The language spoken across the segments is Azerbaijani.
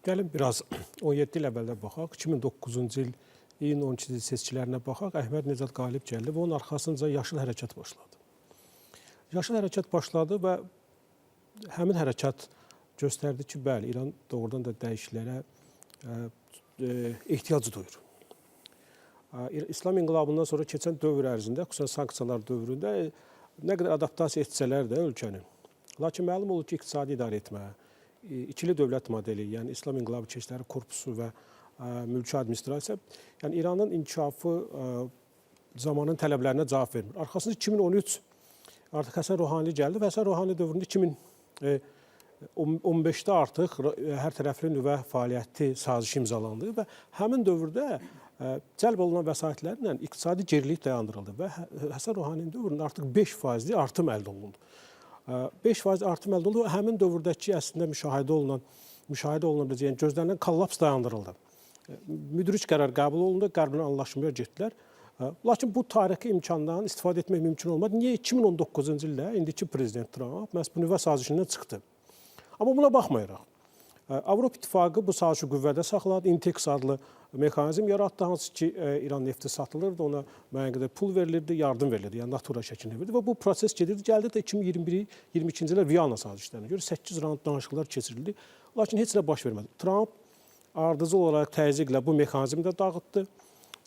Gəlin biraz 17 il əvvəldə baxaq. 2009-cu il iyun 12-ci seçkilərinə baxaq. Əhməd Necad qalib gəldi və onun arxasınca Yaşıl Hərəkat başladı. Yaşıl Hərəkat başladı və həmin hərəkat göstərdi ki, bəli, İran doğrudan da dəyişikliklərə ehtiyac duyur. İslam inqilabından sonra keçən dövr ərzində, xüsusən sanksiyalar dövründə nə qədər adaptasiya etsələr də ölkənin. Lakin məlum olur ki, iqtisadi idarə etmə, ikili dövlət modeli, yəni İslam İnqilabı Keşikləri Korpusu və mülki administrasiya, yəni İranın inkişafı zamanın tələblərinə cavab vermir. Arxasında 2013 artıq Həsən Ruhani gəldi və Həsən Ruhani dövründə 2015-də artıq hər tərəfli nüvə fəaliyyəti sazişi imzalandı və həmin dövrdə cəlb olunan vəsaitlərlə iqtisadi gerilik dayandırıldı və Həsən Ruhaninin dövründə artıq 5% artım əldə olundu. 5% artım əldə olundu və həmin dövrdəki əslində müşahidə olunan biləcək, yəni gözlənilən kollaps dayandırıldı. Müdrik qərar qəbul olundu, Qərblə anlaşmaya getdilər. Lakin bu tarixi imkandan istifadə etmək mümkün olmadı. Niyə 2019-cu ildə indiki prezident Trump məhz bu nüvə sazişindən çıxdı? Amma buna baxmayaraq, Avropa İttifaqı bu sazişi qüvvədə saxladı, Intex adlı mexanizm yaratdı, hansı ki, İran nefti satılırdı, ona müəyyən qədər pul verilirdi, yardım verilirdi, yəni natura şəklində verilirdi və bu proses gedirdi. Gəldi də 2021-22-ci illər Viyana sazişlərinə görə 8 round danışıqlar keçirildi, lakin heç nə baş vermədi. Trump ardıcıl olaraq təzyiqlə bu mexanizmi də dağıtdı,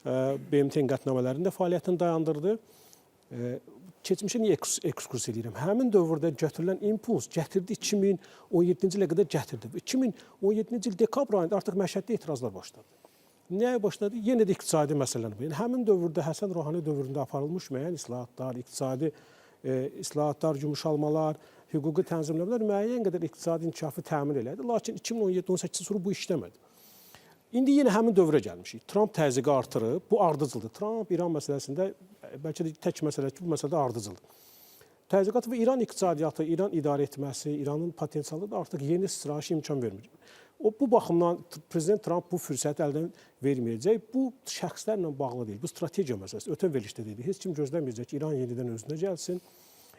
BMT-nin qətnamələrinin də fəaliyyətini dayandırdı. Keçmişə niyə ekskurs edirəm? Həmin dövrdə gətirilən impuls gətirdi 2017-ci ilə qədər gətirdi. 2017-ci il dekabr ayında artıq məşhəddə etirazlar başladı. Nəyə başladı? Yenə də iqtisadi məsələlər. Yəni, həmin dövrdə Həsən Ruhani dövründə aparılmış müəyyən islahatlar, iqtisadi islahatlar, yumuşalmalar, hüquqi tənzimləmələr müəyyən qədər iqtisadi inkişafı təmin elədi. Lakin 2017-18 sonra bu işləmədi. İndi yenə həmin dövrə gəlmişik. Trump təzyiqi artırıb, bu ardıcıldır. Trump İran məsələsində, bəlkə də tək məsələ ki, bu məsələdə ardıcıldır. Təzyiqat və İran iqtisadiyyatı, İran idarə etməsi, İranın potensialı da artıq yeni sıçrayışa imkan vermir. Bu baxımdan Prezident Trump bu fürsəti əldən verməyəcək. Bu şəxslərlə bağlı deyil, bu strategiya məsələsi. Ötən verilişdə dedik, heç kim gözləməyəcək ki, İran yenidən özünə gəlsin,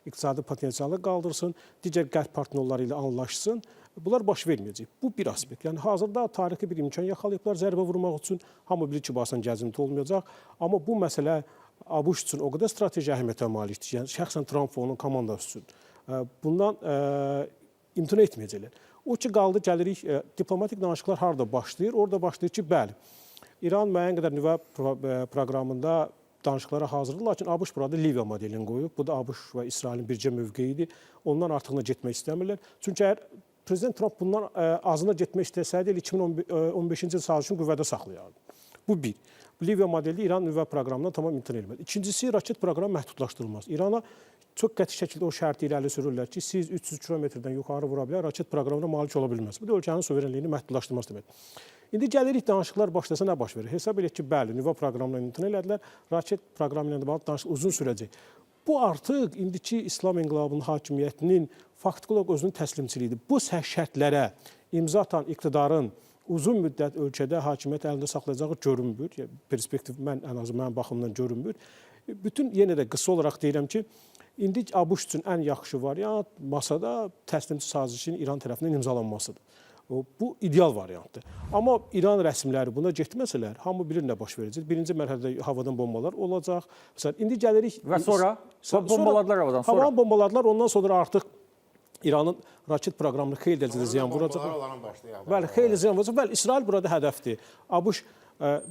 iqtisadi potensialı qaldırsın, digər qərb partnyorları ilə anlaşsın. Bunlar baş verməyəcək. Bu bir aspekt. Yəni, hazırda tarixi bir imkan yaxalayıblar zərbə vurmaq üçün. Hamı bilir ki, basan gəzinti olmayacaq. Amma bu məsələ ABŞ üçün o qədər strateji əhəmiyyətə malikdir. Yəni, şəxsən Trump və onun komandası üçün. Bundan imtina etməyəcəklər. O ki, qaldı, gəlirik, diplomatik danışıqlar harada başlayır? Orada başlayır ki, bəli, İran müəyyən qədər nüvə proqramında danışıqlara hazırdır, lakin ABŞ burada Liviya modelini qoyub. Bu da ABŞ və İsrailin bircə mövqeyidir. Ondan artığına getmək istəmirlər. Çünki əgər Prezident Trump bundan azına getmək istəsəydi, 2015-ci il sazişini qüvvədə saxlayardı. Bu bir. Liviya modeli İran nüvə proqramından tamam imtina edilmədi. İkincisi, raket proqramı məhdudlaşdırılmaz. İrana çox qəti şəkildə o şərti irəli sürürlər ki, siz 300 kilometrdən yuxarı vura bilər, raket proqramına malik ola bilməz. Bu da ölkənin suverenliyini məhdudlaşdırmaz deməkdir. İndi gəlirik, danışıqlar başlasa nə baş verir? Hesab edək ki, bəli, nüvə proqramından imtina elədilər, raket proqramı ilə bağlı danışıq uzun sürəcək. Bu artıq indiki İslam İnqilabının hakimiyyətinin faktiki olaraq özünün təslimçiliyidir. Bu şərtlərə imza atan iqtidarın uzun müddət ölkədə hakimiyyət əlində saxlayacağı görünmür. Perspektiv ən azı mənim baxımdan görünmür. Bütün yenə də qısa olaraq deyirəm ki, indi ABŞ üçün ən yaxşı variant masada təslimçi sazişinin İran tərəfindən imzalanmasıdır. Bu ideal variantdır. Amma İran rəsmiləri buna getməsələr, hamı bilir nə baş verəcək. Birinci mərhələdə havadan bombalar olacaq. Məsələn, indi gəlirik... Və sonra bombaladılar havadan sonra. Havadan bombaladılar, ondan sonra artıq İranın raket proqramını xeyli dərəcədə ziyan vuracaq. Bəli, xeyli ziyan vuracaq. Bəli, İsrail burada hədəfdir. ABŞ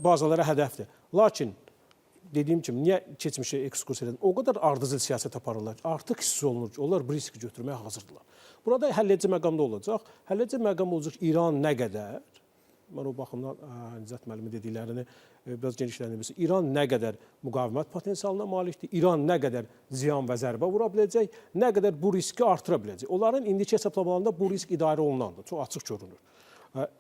bazalara hədəfdir. Lakin dediyim kimi, niyə keçmişə ekskurs edən? O qədər ardıcıl siyasət aparırlar ki, artıq hiss olunur ki, onlar bu riski götürməyə hazırdılar. Burada həlledici məqamda olacaq. Həlledici məqam olacaq İran nə qədər, mən o baxımdan Nicat müəllimi dediklərini biraz genişləndirmişəm. İran nə qədər müqavimət potensialına malikdir, İran nə qədər ziyan və zərbə vura biləcək, nə qədər bu riski artıra biləcək. Onların indiki hesablamalarında bu risk idarə olunandır, çox açıq görünür.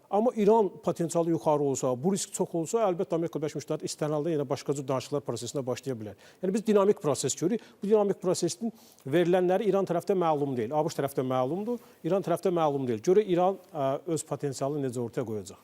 Amma İran potensialı yuxarı olsa, bu risk çox olsa, əlbəttə Amerika Birləşmiş Ştatları istənilən halda yenə başqa cür danışıqlar prosesinə başlaya bilər. Yəni biz dinamik proses görürük. Bu dinamik prosesin verilənləri İran tərəfdə məlum deyil. ABŞ tərəfdə məlumdur, İran tərəfdə məlum deyil. Görə İran öz potensialını necə ortaya qoyacaq?